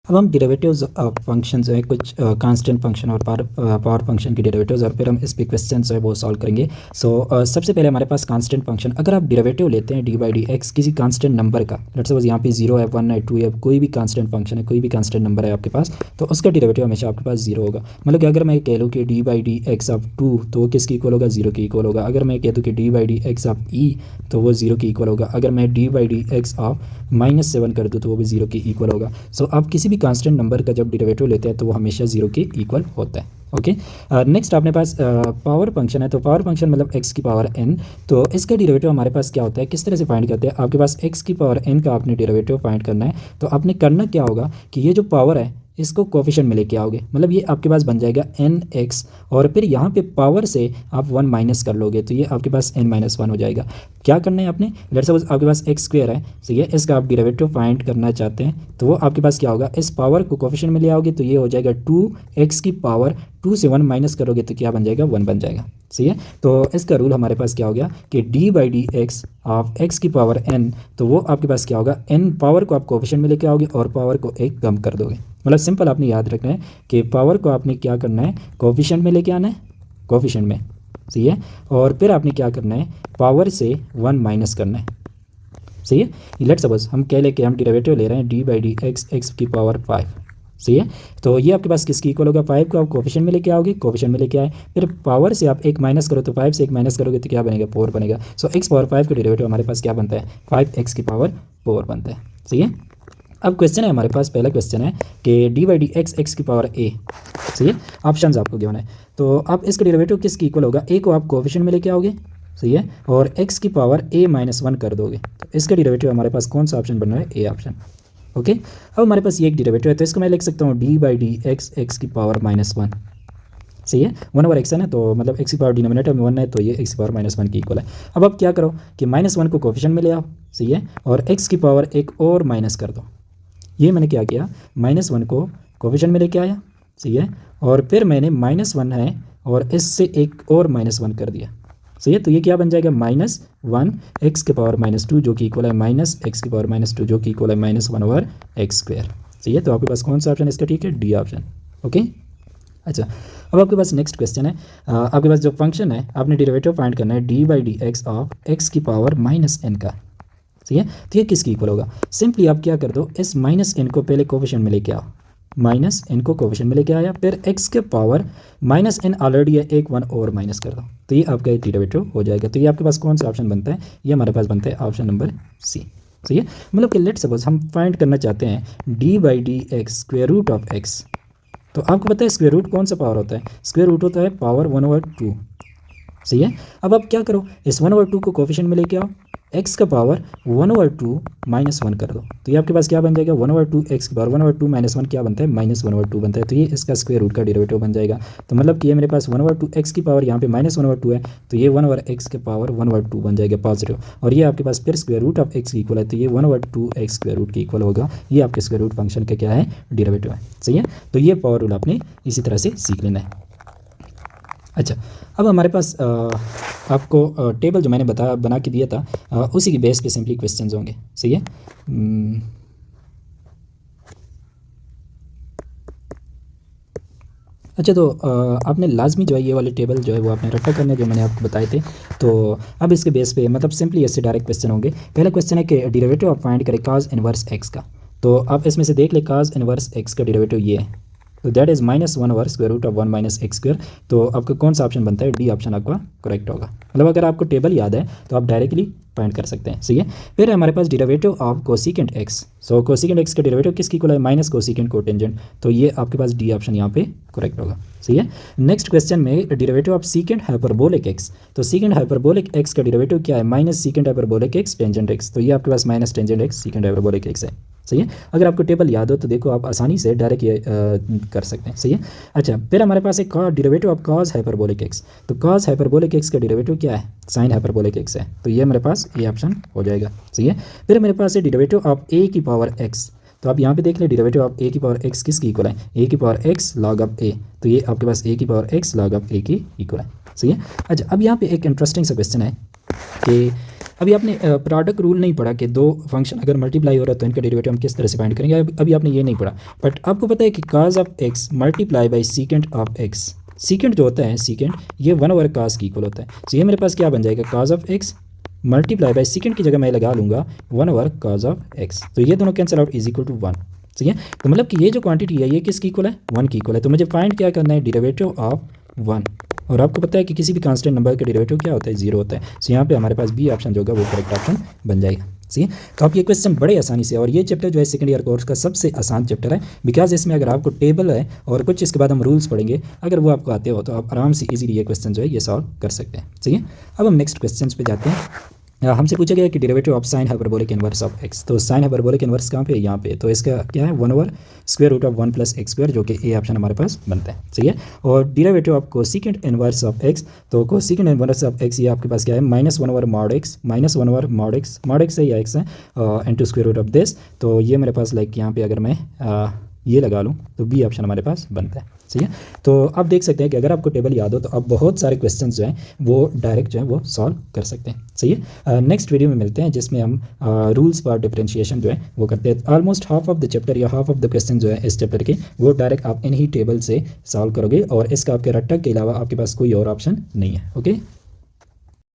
अब हम derivatives of function जो है कुछ कांस्टेंट फंक्शन और पावर फंक्शन की डेरिवेटिव्स और फिर हम इस पे क्वेश्चन जो है वो सॉल्व करेंगे। सबसे पहले हमारे पास कांस्टेंट फंक्शन, अगर आप डेरिवेटिव लेते हैं डी बाई डी एक्स किसी कांस्टेंट नंबर का, लेट्स सपोज यहाँ पे 0 है, 1 है, 2 है, कोई भी कांस्टेंट फंक्शन है, कोई भी कांस्टेंट नंबर है आपके पास, तो उसका डेरिवेटिव हमेशा आपके पास 0 होगा। मतलब कि अगर मैं कह लूँ कि d by D x of 2 तो वो किसकी इक्वल होगा, 0 की इक्वल होगा। अगर मैं कह दूँ कि d by D x of e तो वो 0 की इक्वल होगा। अगर मैं d by D x of -7 कर दूँ तो वो भी 0 की इक्वल होगा। आप किसी भी कांस्टेंट नंबर का जब डेरिवेटिव लेते हैं तो वो हमेशा 0 के इक्वल होता है। ओके, नेक्स्ट अपने पास पावर फंक्शन है। तो पावर फंक्शन मतलब x की पावर n, तो इसका डेरिवेटिव हमारे पास क्या होता है, किस तरह से फाइंड करते हैं। आपके पास x की पावर n का आपने डेरिवेटिव फाइंड करना है, तो आपने करना क्या होगा कि ये जो पावर है इसको कोफिशिएंट में लेके आओगे, मतलब ये आपके पास बन जाएगा nx, और फिर यहाँ पे पावर से आप 1 माइनस कर लोगे तो ये आपके पास n-1 हो जाएगा। क्या करना है आपने, लेट्स सपोज आपके पास x स्क्वायर है, तो ये इसका आप डेरिवेटिव फाइंड करना चाहते हैं, तो वो आपके पास क्या होगा, इस पावर को कोफिशिएंट में ले आओगे तो ये हो जाएगा 2x की पावर 2 से 1 माइनस करोगे तो क्या बन जाएगा, 1 बन जाएगा। सही है, तो इसका रूल हमारे पास क्या हो गया कि d by D x of x की पावर n, तो वो आपके पास क्या होगा, n पावर को आप कोफिशिएंट में लेके आओगे और पावर को एक कम कर दोगे। मतलब सिंपल आपने याद रखना है कि पावर को आपने क्या करना है, कोफिशिएंट में लेके आना है, कोफिशिएंट में। सही है, और फिर आपने क्या करना है, पावर से 1 माइनस करना है। सही है, लेट्स सपोज हम कह लें कि हम डेरिवेटिव ले रहे हैं D by D x x की पावर 5। सही है, तो ये आपके पास किसकी इक्वल होगा, 5 को आप कोफिशिएंट में लेके आओगे, कोफिशिएंट में लेके आए, फिर पावर से आप 1 माइनस करो तो 5 से 1 माइनस करोगे तो क्या बनेगा, 4 बनेगा। एक्स पावर 5 का डेरिवेटिव हमारे पास क्या बनता है, 5x की पावर 4 बनता है। सही है, अब क्वेश्चन है हमारे पास, पहला क्वेश्चन है कि d by D x x की पावर a। सही है, ऑप्शंस आपको गिवन है, तो अब इसका डेरिवेटिव किसकी इक्वल होगा, a को आप कोफिशिएंट में लेके आओगे। सही है, और x की पावर a-1 कर दोगे, तो इसका डेरिवेटिव हमारे पास कौन सा ऑप्शन बन रहा है, a ऑप्शन। ओके, अब हमारे पास ये एक डेरिवेटिव है, तो इसको मैं लिख सकता हूँ D by D x x की पावर -1। सही है, 1 ओवर x है ना, तो मतलब x की पावर डिनोमिनेटर में 1 है तो ये x की पावर -1 की इक्वल है। अब आप क्या करो कि -1 को कोफिशिएंट में ले आओ। सही है, और x की पावर एक और माइनस कर दो। ये मैंने क्या किया, -1 को कोफिशिएंट में लेके आया। सही है, और फिर मैंने -1 है और इससे एक और -1 कर दिया। सही है, तो ये क्या बन जाएगा, -1 x की पावर -2 जो कि इक्वल है -x की पावर -2 जो कि इक्वल है -1 ओवर x स्क्वायर। सही है, तो आपके पास कौन सा ऑप्शन है इसका, ठीक है, डी ऑप्शन। ओके, अच्छा, अब आपके पास नेक्स्ट क्वेश्चन है। आपके पास जो फंक्शन है आपने डेरिवेटिव फाइंड करना है D by D x of x की पावर -n का। सही है, तो ये किसकी इक्वल होगा, सिंपली आप क्या कर दो, इस -n को पहले कोफिशिएंट में लेके आओ, -n को कोफिशिएंट में लेके आया, फिर x के पावर -n ऑलरेडी है, 1 और माइनस कर दो, तो ये आपका डेरिवेटिव हो जाएगा। तो ये आपके पास कौन सा ऑप्शन बनता है, ये हमारे पास बनता है ऑप्शन नंबर सी। सही है, मतलब कि लेट सपोज हम फाइंड करना चाहते हैं D by D X square root of X, तो आपको पता है स्क्वेयर रूट कौन सा पावर होता है, स्क्वेयर रूट होता है पावर 1/2। सही है, अब आप क्या करो, इस 1/2 को कोफिशिएंट में लेके आओ, x का पावर 1/2 -1 कर दो, तो ये आपके पास क्या बन जाएगा, 1/2 x की पावर 1/2 -1 क्या बनता है, -1/2 बनता है, तो ये इसका स्क्वायर रूट का डेरिवेटिव बन जाएगा। तो मतलब कि ये मेरे पास 1/2 x की पावर यहाँ पे -1/2 है, तो ये 1/x के पावर 1/2 बन जाएगा पॉजिटिव, और ये आपके पास फिर स्क्वायर रूट ऑफ x की इक्वल है, तो ये 1/2 x स्क्वायर रूट की इक्वल होगा। ये आपके स्क्वायर रूट फंक्शन का क्या है, डेरिवेटिव है। सही है, तो ये पावर रूल आपने इसी तरह से सीख लेना है। अच्छा, अब हमारे पास आपको टेबल जो मैंने बना के दिया था उसी की बेस पे सिंपली क्वेश्चंस होंगे। सही है, अच्छा, तो आपने लाजमी जो है ये वाले टेबल जो है वो आपने रखा करने जो मैंने आपको बताए थे। तो अब इसके बेस पे मतलब सिंपली ऐसे डायरेक्ट क्वेश्चन होंगे। पहला क्वेश्चन है कि डेरिवेटिव आप फाइंड करें cos इनवर्स x का, तो आप इसमें से देख ले cos इनवर्स x का डेरिवेटिव ये है, तो that is -1 over square root of 1 - x square. तो आपका कौन सा ऑप्शन बनता है, डी ऑप्शन आपका करेक्ट होगा। मतलब अगर आपको टेबल याद है तो आप डायरेक्टली फाइंड कर सकते हैं। सही है, फिर हमारे पास derivative of cosecant x, cosecant x का डेरिवेटिव किसकी इक्वल है, माइनस कोसिकेंट कोटेंजेंट, तो ये आपके पास डी ऑप्शन यहाँ पे करेक्ट होगा। सही है, नेक्स्ट क्वेश्चन में derivative of secant hyperbolic x, तो सीकेंट हाइपरबोलिक x का डेरिवेटिव क्या है, minus secant hyperbolic x tangent x, तो ये आपके पास minus tangent x secant hyperbolic x है। सही है, अगर आपको टेबल याद हो तो देखो आप आसानी से डायरेक्ट ये कर सकते हैं। सही है, अच्छा, फिर हमारे पास एक derivative of cos hyperbolic x, तो कॉस हाइपरबोलिक x का डेरिवेटिव क्या है, साइन हाइपरबोलिक x है, तो ये मेरे पास ये ऑप्शन हो जाएगा। सही है, फिर मेरे पास है डेरिवेटिव ऑफ a की पावर x, तो आप यहाँ पे देख लें डेरिवेटिव ऑफ a की पावर x किसकी इक्वल है, a की power x log of a, तो ये आपके पास a की power x log of a की इक्वल है। सही है, अच्छा, अब यहाँ पे एक इंटरेस्टिंग सा क्वेश्चन है कि अभी आपने प्रोडक्ट रूल नहीं पढ़ा कि दो फंक्शन अगर मल्टीप्लाई हो रहा है तो इनका डेरिवेटिव हम किस तरह से फाइंड करेंगे, अभी आपने ये नहीं पढ़ा। बट आपको पता है कि cos of x multiply by secant of x, secant जो होता है सीकेंट ये 1 ओवर काज की इक्वल होता है। तो ये मेरे पास क्या बन जाएगा, cos of x multiply by second की जगह मैं लगा लूँगा 1 ओवर काज ऑफ एक्स, तो ये दोनों cancel out is equal to 1। ठीक है, तो मतलब कि ये जो क्वांटिटी है ये किसकी इक्वल है, 1 की इक्वल है। तो मुझे फाइंड क्या करना है, डेरिवेटिव ऑफ 1। और आपको पता है कि किसी भी कांस्टेंट नंबर का डेरिवेटिव क्या होता है, 0 होता है। तो यहाँ पे हमारे पास बी ऑप्शन जो होगा वो करेक्ट ऑप्शन बन जाएगा। ठीक है, तो आप ये क्वेश्चन बड़े आसानी से, और ये चैप्टर जो है सेकंड ईयर कोर्स का सबसे आसान चैप्टर है, बिकॉज इसमें अगर आपको टेबल है और कुछ इसके बाद हम रूल्स पढ़ेंगे, अगर वो आपको आते हो तो आप आराम से इजीली ये क्वेश्चन जो है ये सॉल्व कर सकते हैं। ठीक है, अब हम नेक्स्ट क्वेश्चन पे जाते हैं। हमसे पूछा गया कि derivative of sine hyperbolic inverse of X, तो साइन हाइपरबोलिक इनवर्स कहाँ पे है, यहाँ पे। तो इसका क्या है, 1 over square root of 1 plus X square, जो कि ए ऑप्शन हमारे पास बनता है। सही है, और derivative of cosecant inverse of X, तो कोसिकेंट इनवर्स ऑफ एक्स ये आपके पास क्या है, -1 over mod X, -1 over mod X है या एक्स है into square root of this. तो ये मेरे पास लाइक यहाँ पे अगर मैं ये लगा लूँ तो बी ऑप्शन हमारे पास बनता है। सही है, तो आप देख सकते हैं कि अगर आपको टेबल याद हो तो आप बहुत सारे क्वेश्चन जो हैं वो डायरेक्ट जो है वो सॉल्व कर सकते हैं। सही है, नेक्स्ट वीडियो में मिलते हैं जिसमें हम रूल्स फॉर डिफरेंशिएशन जो है वो करते हैं। Almost half of the chapter या हाफ ऑफ द क्वेश्चन जो है इस चैप्टर के वो डायरेक्ट आप इन्हीं टेबल से सॉल्व करोगे, और इसका आपके रट्टा के अलावा आपके पास कोई और ऑप्शन नहीं है। ओके।